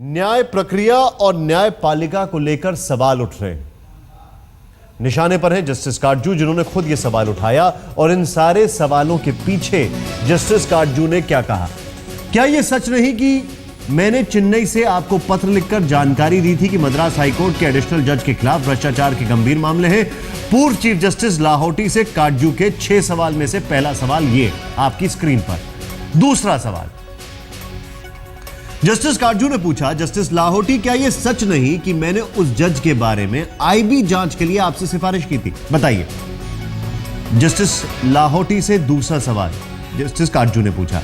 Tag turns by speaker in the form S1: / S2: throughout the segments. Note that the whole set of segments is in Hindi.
S1: न्याय प्रक्रिया और न्यायपालिका को लेकर सवाल उठ रहे हैं। निशाने पर है जस्टिस काटजू, जिन्होंने खुद यह सवाल उठाया और इन सारे सवालों के पीछे जस्टिस काटजू ने क्या कहा। क्या यह सच नहीं कि मैंने चेन्नई से आपको पत्र लिखकर जानकारी दी थी कि मद्रास हाईकोर्ट के एडिशनल जज के खिलाफ भ्रष्टाचार के गंभीर मामले हैं। पूर्व चीफ जस्टिस लाहौटी से काटजू के 6 सवाल में से पहला सवाल ये आपकी स्क्रीन पर। दूसरा सवाल जस्टिस काटजू ने पूछा, जस्टिस लाहौटी, क्या यह सच नहीं कि मैंने उस जज के बारे में आईबी जांच के लिए आपसे सिफारिश की थी? बताइए। जस्टिस लाहौटी से दूसरा सवाल जस्टिस काटजू ने पूछा।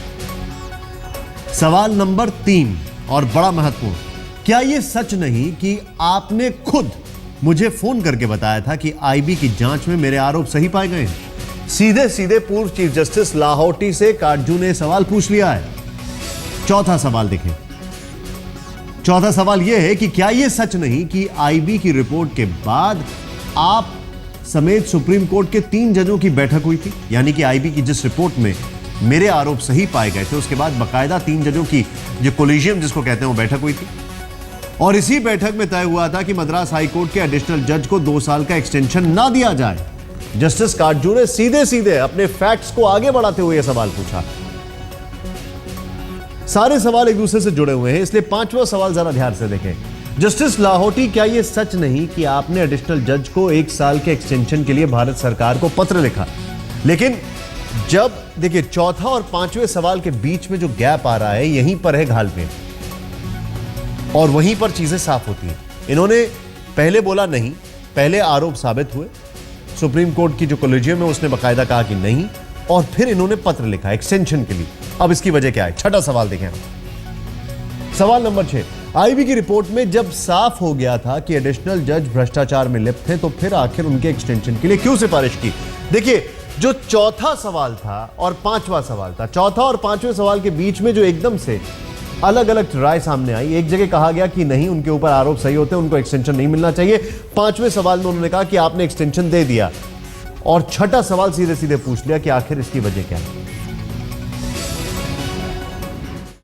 S1: सवाल नंबर 3 और बड़ा महत्वपूर्ण, क्या यह सच नहीं कि आपने खुद मुझे फोन करके बताया था कि आईबी की जांच में मेरे आरोप सही पाए गए हैं? सीधे सीधे पूर्व चीफ जस्टिस लाहौटी से काटजू ने सवाल पूछ लिया है। चौथा सवाल देखें। चौथा सवाल यह है कि क्या यह सच नहीं कि आईबी की रिपोर्ट के बाद आप समेत सुप्रीम कोर्ट के 3 जजों की बैठक हुई थी? यानी कि आईबी की जिस रिपोर्ट में मेरे आरोप सही पाए गए थे, उसके बाद बकायदा 3 जजों की जो कोलिजियम जिसको कहते हैं वो बैठक हुई थी। और इसी बैठक में तय हुआ था कि मद्रास हाईकोर्ट के एडिशनल जज को 2 साल का एक्सटेंशन ना दिया जाए। जस्टिस काटजू ने सीधे सीधे अपने फैक्ट्स को आगे बढ़ाते हुए यह सवाल पूछा। सारे सवाल एक दूसरे से जुड़े हुए हैं, इसलिए 5वां सवाल जरा ध्यान से देखें। जस्टिस लाहौटी, क्या यह सच नहीं कि आपने एडिशनल जज को 1 साल के एक्सटेंशन के लिए भारत सरकार को पत्र लिखा? लेकिन जब देखिए चौथा और 5वें सवाल के बीच में जो गैप आ रहा है, यहीं पर है घालमेल और वहीं पर चीजें साफ होती हैं। इन्होंने पहले बोला नहीं, पहले आरोप साबित हुए, सुप्रीम कोर्ट की जो कोलिजियम है उसने बकायदा कहा कि नहीं, और फिर इन्होंने पत्र लिखा एक्सटेंशन के लिए। अब इसकी वजह क्या है? छठा सवाल देखें। सवाल नंबर 6, आईबी की रिपोर्ट में जब साफ हो गया था कि एडिशनल जज भ्रष्टाचार में लिप्त हैं, तो फिर आखिर उनके एक्सटेंशन के लिए क्यों सिफारिश की? देखिए, जो चौथा सवाल था और 5वां सवाल था, चौथा और 5वें सवाल के बीच में जो एकदम से अलग अलग राय सामने आई। एक जगह कहा गया कि नहीं, उनके ऊपर आरोप सही होते हैं, उनको एक्सटेंशन नहीं मिलना चाहिए। 5वें सवाल में उन्होंने कहा कि आपने एक्सटेंशन दे दिया, और छठा सवाल सीधे सीधे पूछ लिया कि आखिर इसकी वजह क्या है।